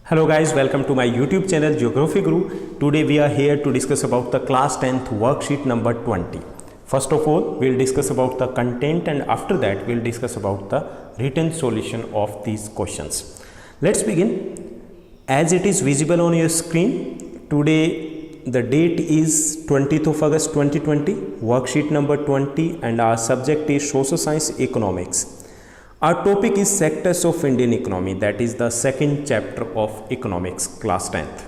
Hello guys, welcome to my YouTube channel Geography Guru. Today we are here to discuss about the class 10th worksheet number 20. First of all, we'll discuss about the content and after that we'll discuss about the written solution of these questions. Let's begin. As it is visible on your screen, today the date is 20th of August 2020, worksheet number 20 and our subject is Social Science Economics. Our topic is sectors of Indian economy, that is the second chapter of economics, class 10th.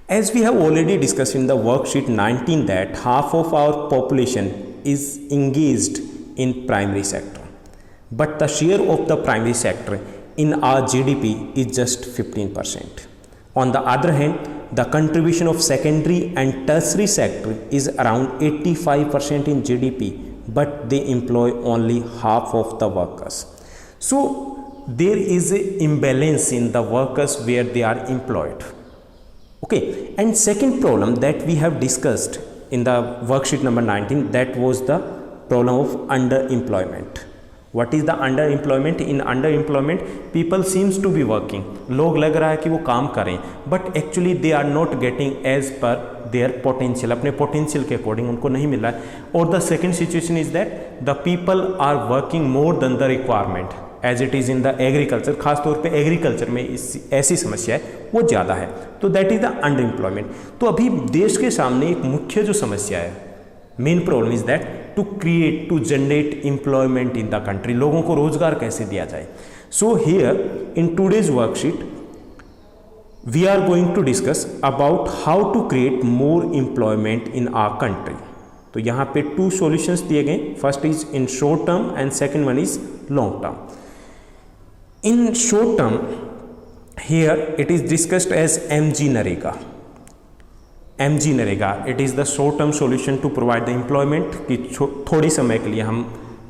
As we have already discussed in the worksheet 19 that half of our population is engaged in primary sector, but the share of the primary sector in our GDP is just 15%. On the other hand, the contribution of secondary and tertiary sector is around 85% in GDP, but they employ only half of the workers. So there is an imbalance in the workers where they are employed. Okay, and second problem that we have discussed in the worksheet number 19, that was the problem of underemployment. What is the underemployment? In underemployment, people seems to be working. लोग लग रहा है कि वो काम करें, but actually they are not getting as per their potential. अपने potential के according उनको नहीं मिल रहा है. और the second situation is that the people are working more than the requirement, as it is in the agriculture. खास तौर पे agriculture में ऐसी समस्या है वो ज़्यादा है. तो that is the underemployment. तो अभी देश के सामने एक मुख्य जो समस्या है, main problem is that to generate employment in the country. लोगों को रोजगार कैसे दिया जाए. So here in today's worksheet we are going to discuss about how to create more employment in our country. तो यहाँ पे टू सॉल्यूशंस दिए गए. First is in short term and second one is long term. In short term here it is discussed as MG NREGA. It is the short term solution to provide the employment कि थोड़ी समय के लिए हम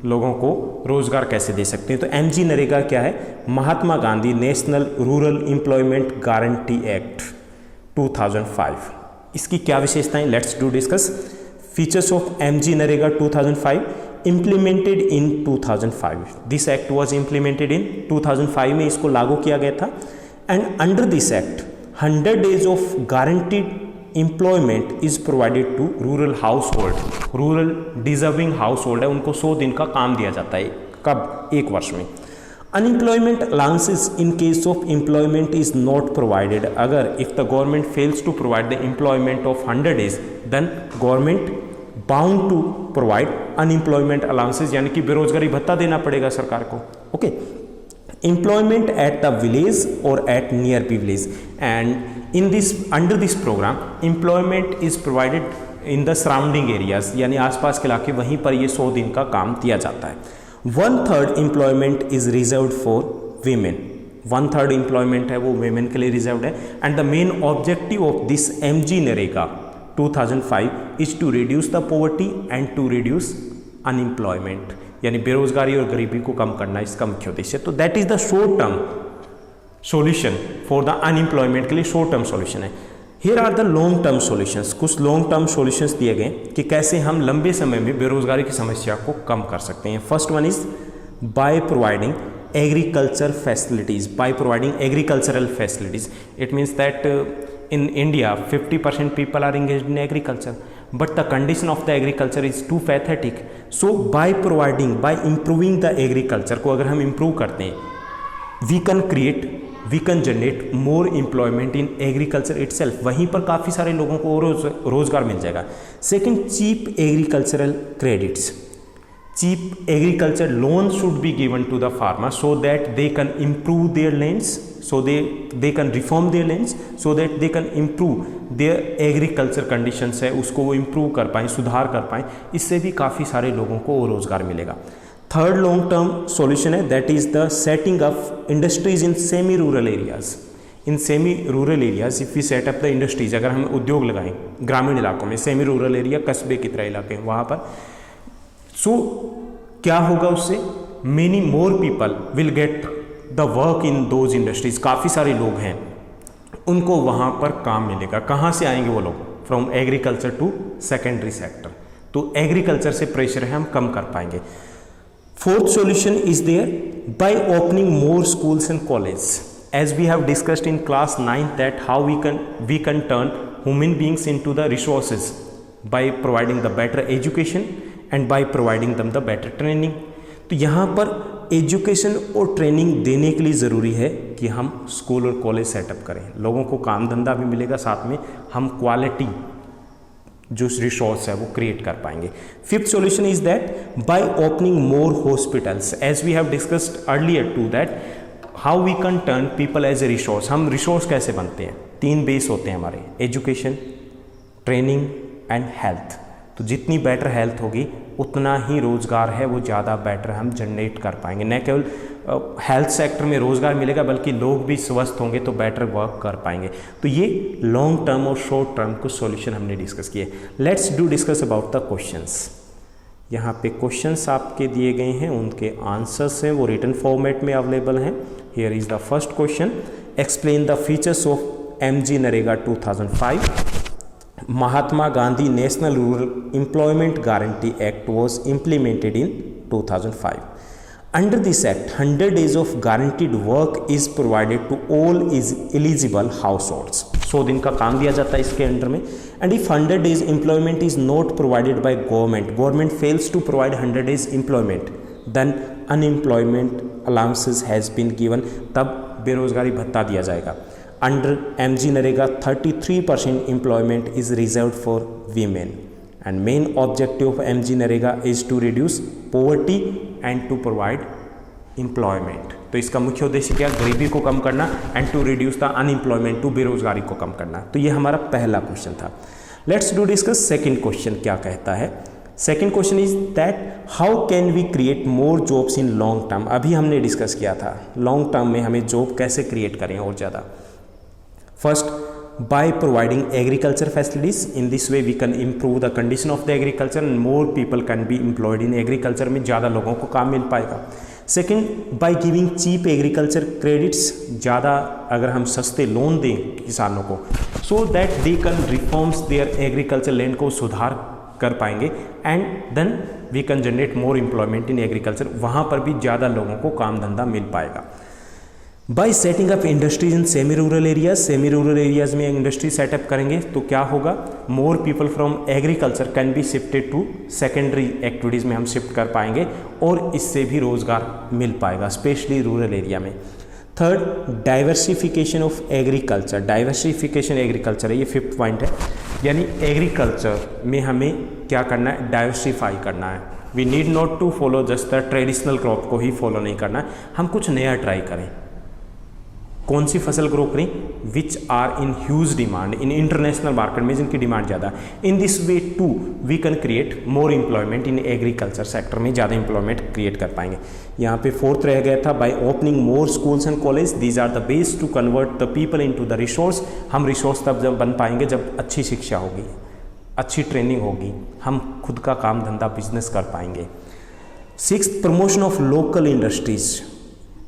लोगों को रोजगार कैसे दे सकते हैं. तो MG नरेगा क्या है? Mahatma Gandhi national rural employment guarantee act 2005. इसकी क्या विशेषताएं? Let's do discuss. Features of MG NREGA 2005. Implemented in 2005. This act was implemented in 2005 में इसको लागू किया गया था. And under this act 100 days of guaranteed employment is provided to rural household. Rural deserving household है, उनको 100 दिन का काम दिया जाता है. कब? एक वर्ष में. Unemployment allowances in case of employment is not provided. अगर if the government fails to provide the employment of 100 days then government bound to provide unemployment allowances, यानी कि बेरोजगारी भत्ता देना पड़ेगा सरकार को. Okay. employment at the village or at nearby village, and in this under this program employment is provided in the surrounding areas, यानी आसपास के इलाके, वहीं पर ये 100 दिन का काम दिया जाता है. 1/3 employment is reserved for women. 1/3 employment है वो women के लिए reserved है. and the main objective of this MG NREGA 2005 is to reduce the poverty and to reduce unemployment, यानी बेरोजगारी और गरीबी को कम करना इसका मुख्य उद्देश्य है. तो that is the short term solution for the unemployment के लिए शॉर्ट टर्म सॉल्यूशन है. Here are the long term solutions. कुछ लॉन्ग टर्म सॉल्यूशंस दिए गए कि कैसे हम लंबे समय में बेरोजगारी की समस्या को कम कर सकते हैं. First one is by providing agriculture facilities. By providing agricultural facilities, it means that in India 50% people are engaged in agriculture, but the condition of the agriculture is too pathetic. So by improving the agriculture को अगर हम improve करते हैं, we can generate more employment in agriculture itself. वहीं पर काफ़ी सारे लोगों को रोजगार मिल जाएगा. Second, cheap agricultural credits. Cheap agriculture loans should be given to the farmer so that they can improve their lands, so they can reform their lands, so that they can improve their agriculture conditions है उसको वो improve कर पाएँ, सुधार कर पाएँ. इससे भी काफ़ी सारे लोगों को रोज़गार मिलेगा. थर्ड लॉन्ग टर्म सॉल्यूशन है, that is the setting up industries in semi rural areas. In semi rural areas if we set up the industries, अगर हम उद्योग लगाएं ग्रामीण इलाकों में, सेमी रूरल एरिया कस्बे की तरह इलाके हैं वहाँ पर, सो क्या होगा उससे? Many more people will get the work in those industries. काफ़ी सारे लोग हैं, उनको वहाँ पर काम मिलेगा. कहाँ से आएंगे वो लोग? From agriculture to secondary sector. तो एग्रीकल्चर से प्रेशर है हम कम कर पाएंगे. Fourth solution is there by opening more schools and colleges. as we have discussed in class 9th that how we can turn human beings into the resources by providing the better education and by providing them the better training. तो यहाँ पर education और training देने के लिए ज़रूरी है कि हम स्कूल और कॉलेज सेटअप करें, लोगों को काम धंधा भी मिलेगा, साथ में हम क्वालिटी जो रिसोर्स है वो क्रिएट कर पाएंगे. Fifth solution is that by opening more hospitals, as we have discussed earlier to that how we can turn people as a resource. हम रिसोर्स कैसे बनते हैं? 3 बेस होते हैं हमारे, एजुकेशन, ट्रेनिंग एंड हेल्थ. तो जितनी बेटर हेल्थ होगी उतना ही रोज़गार है वो ज़्यादा बेटर हम जनरेट कर पाएंगे. न केवल हेल्थ सेक्टर में रोज़गार मिलेगा बल्कि लोग भी स्वस्थ होंगे तो बेटर वर्क कर पाएंगे. तो ये लॉन्ग टर्म और शॉर्ट टर्म कुछ सॉल्यूशन हमने डिस्कस किए. Let's do discuss about the questions. यहाँ पे क्वेश्चंस आपके दिए गए हैं, उनके आंसर्स हैं वो रिटन फॉर्मेट में अवेलेबल हैं. Here is the first question. Explain the features of MG NREGA 2005. Mahatma Gandhi National Rural Employment Guarantee Act was implemented in 2005. Under this act, 100 days of guaranteed work is provided to all eligible households. 100 दिन का काम दिया जाता है इसके under में. And if 100 days employment is not provided by government fails to provide 100 days employment, then unemployment allowances has been given. तब बेरोजगारी भत्ता दिया जाएगा. Under MG NREGA 33% employment is reserved for women, and main objective of MG NREGA is to reduce poverty and to provide employment. तो इसका मुख्य उद्देश्य क्या? गरीबी को कम करना and to reduce the unemployment, to बेरोजगारी को कम करना. तो ये हमारा पहला क्वेश्चन था. Let's do discuss second question. क्या कहता है? Second question is that how can we create more jobs in long term. अभी हमने डिस्कस किया था लॉन्ग टर्म में हमें जॉब कैसे क्रिएट करें और ज़्यादा. First, by providing agriculture facilities. In this way we can improve the condition of the agriculture and more people can be employed in agriculture. में ज़्यादा लोगों को काम मिल पाएगा. Second, by giving cheap agriculture credits. ज़्यादा अगर हम सस्ते लोन दें किसानों को so that they can reforms their agriculture land को सुधार कर पाएंगे and then we can generate more employment in agriculture. वहाँ पर भी ज़्यादा लोगों को काम धंधा मिल पाएगा. By setting up industries in semi rural areas में इंडस्ट्री सेटअप करेंगे तो क्या होगा? More people from agriculture can be shifted to secondary activities में हम शिफ्ट कर पाएंगे और इससे भी रोज़गार मिल पाएगा स्पेशली रूरल एरिया में. Third, diversification of agriculture. Diversification agriculture है, ये 5th पॉइंट है. यानी एग्रीकल्चर में हमें क्या करना है? डाइवर्सिफाई करना है. We need not to follow just the traditional crop को ही फॉलो नहीं करना है, हम कुछ नया ट्राई करें. कौन सी फसल ग्रो करें? Which are in huge demand in international market में, जिनकी डिमांड ज़्यादा. In this way to we can create more employment in agriculture sector में, ज़्यादा एम्प्लॉयमेंट क्रिएट कर पाएंगे. यहाँ पे 4th रह गया था by opening more schools and college. These are the base to convert the people into the resource. हम रिसोर्स तब जब बन पाएंगे जब अच्छी शिक्षा होगी, अच्छी ट्रेनिंग होगी, हम खुद का काम धंधा बिजनेस कर पाएंगे. 6th, promotion of local industries.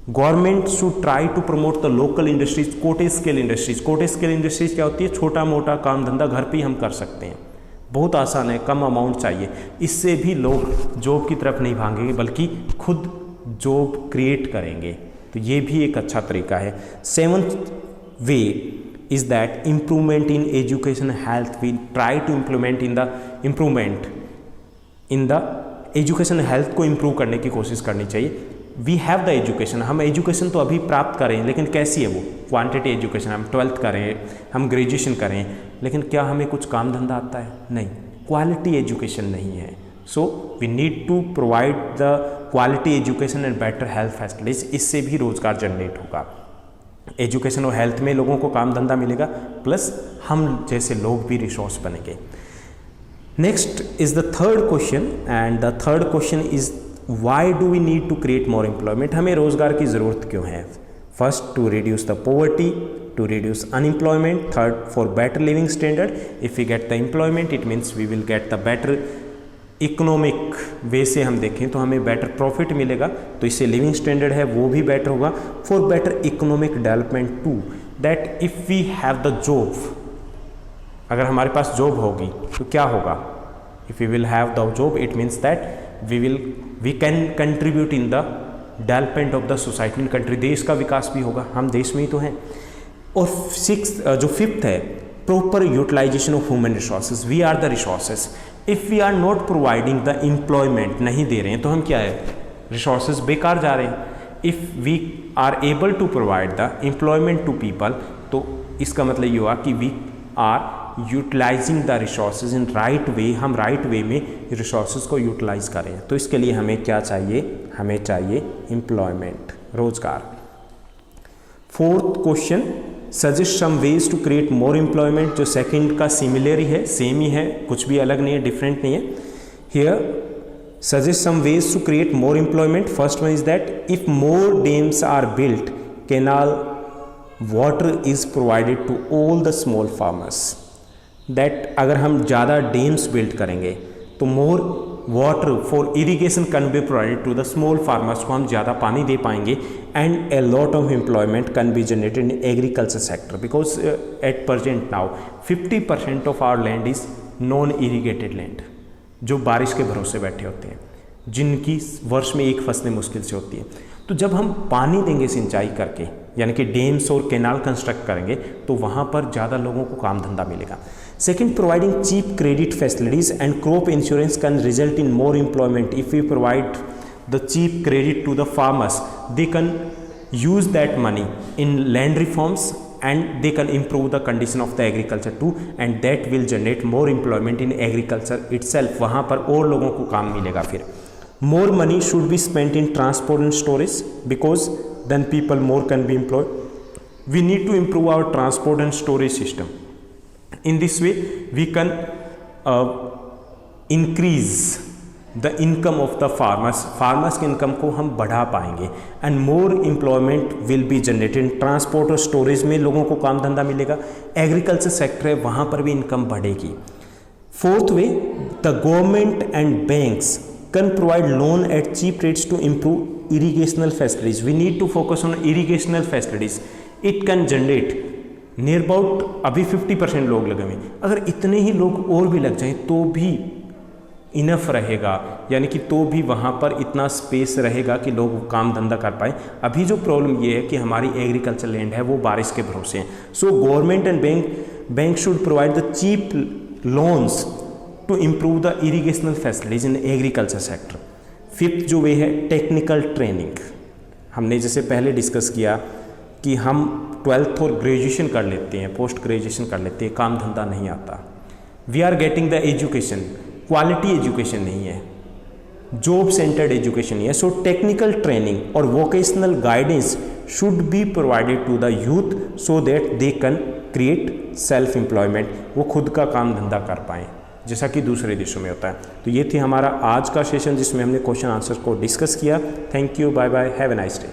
Government should try to promote the local industries. Cottage scale industries. Cottage scale industries क्या होती है? छोटा मोटा काम धंधा घर पे ही हम कर सकते हैं, बहुत आसान है, कम अमाउंट चाहिए. इससे भी लोग जॉब की तरफ नहीं भागेंगे बल्कि खुद जॉब क्रिएट करेंगे. तो ये भी एक अच्छा तरीका है. 7th way is that improvement in education health. We try to implement in the education health को इम्प्रूव करने की कोशिश करनी चाहिए. We have the education. हम एजुकेशन तो अभी प्राप्त करें लेकिन कैसी है वो? Quantity education. हम 12th करें, हम ग्रेजुएशन करें, लेकिन क्या हमें कुछ काम धंधा आता है? नहीं. क्वालिटी एजुकेशन नहीं है. So we need to provide the quality education and better health facilities. इससे भी रोजगार जनरेट होगा. एजुकेशन और हेल्थ में लोगों को काम धंधा मिलेगा प्लस हम जैसे लोग भी रिसोर्स बनेंगे. Next is the third question and the third question is why do we need to create more employment. हमें रोजगार की ज़रूरत क्यों है? First, to reduce the poverty, to reduce unemployment. Third, for better living standard. If we get the employment it means we will get the better economic way से हम देखें तो हमें बेटर प्रॉफिट मिलेगा, तो इससे लिविंग स्टैंडर्ड है वो भी बेटर होगा. For better economic development to, that if we have the job, अगर हमारे पास जॉब होगी तो क्या होगा? If we will have the job it means that we can contribute in the development of the society and country, देश का विकास भी होगा, हम देश में ही तो हैं। और फिफ्थ है proper utilization of human resources, we are the resources. If we are not providing the employment, नहीं दे रहे हैं तो हम क्या है, रिसोर्सेज बेकार जा रहे हैं। If we are able to provide the employment to people, तो इसका मतलब ये हुआ कि we are utilizing the resources in right way, हम राइट वे में रिसोर्सेज को यूटिलाइज करें। तो इसके लिए हमें क्या चाहिए, हमें चाहिए एम्प्लॉयमेंट, रोजगार। Fourth question, suggest some ways to create more employment, जो सेकंड का सिमिलर ही है, सेम ही है, कुछ भी अलग नहीं है, डिफरेंट नहीं है। Here suggest some ways to create more employment. First one is that if more dams are built, canal water is provided to all the small farmers. That अगर हम ज़्यादा डैम्स बिल्ड करेंगे तो more water for irrigation can be provided to the small farmers, को हम ज़्यादा पानी दे पाएंगे। And a lot of employment can be generated in agriculture sector, because at present now 50% of our land is non irrigated land, जो बारिश के भरोसे बैठे होते हैं, जिनकी वर्ष में एक फसलें मुश्किल से होती है। तो जब हम पानी देंगे सिंचाई करके, यानी कि डैम्स और कैनाल कंस्ट्रक्ट करेंगे, तो वहाँ पर ज़्यादा लोगों को काम धंधा मिलेगा। Second, providing cheap credit facilities and crop insurance can result in more employment. If we provide the cheap credit to the farmers, they can use that money in land reforms and they can improve the condition of the agriculture too, and that will generate more employment in agriculture itself, वहाँ पर और लोगों को काम मिलेगा। फिर more money should be spent in transport and storage, because then people more can be employed. We need to improve our transport and storage system. In this way we can increase the income of the farmers की income को हम बढ़ा पाएंगे। And more employment will be generated in transport और storage में लोगों को काम धंधा मिलेगा। एग्रीकल्चर सेक्टर है, वहाँ पर भी इनकम बढ़ेगी। Fourth way, the government and banks can provide loan at cheap rates to improve irrigational facilities. We need to focus on irrigational facilities. It can generate near about, अभी 50% लोग लगे हुए, अगर इतने ही लोग और भी लग जाएं तो भी इनफ रहेगा, यानी कि तो भी वहाँ पर इतना स्पेस रहेगा कि लोग काम धंधा कर पाए। अभी जो प्रॉब्लम ये है कि हमारी एग्रीकल्चर लैंड है वो बारिश के भरोसे हैं। So government and bank should provide the cheap loans to improve the irrigational facilities in agriculture sector. Fifth जो वे है, टेक्निकल ट्रेनिंग। हमने जैसे पहले डिस्कस किया कि हम 12th और ग्रेजुएशन कर लेते हैं, पोस्ट ग्रेजुएशन कर लेते हैं, काम धंधा नहीं आता। We are getting the education, quality education नहीं है, जॉब सेंटर्ड एजुकेशन नहीं है। सो टेक्निकल ट्रेनिंग और vocational guidance should be provided to the youth so that they can create self employment, वो खुद का काम धंधा कर पाएँ जैसा कि दूसरे देशों में होता है। तो ये थी हमारा आज का सेशन जिसमें हमने क्वेश्चन आंसर को डिस्कस किया। Thank you, bye bye, have a nice day.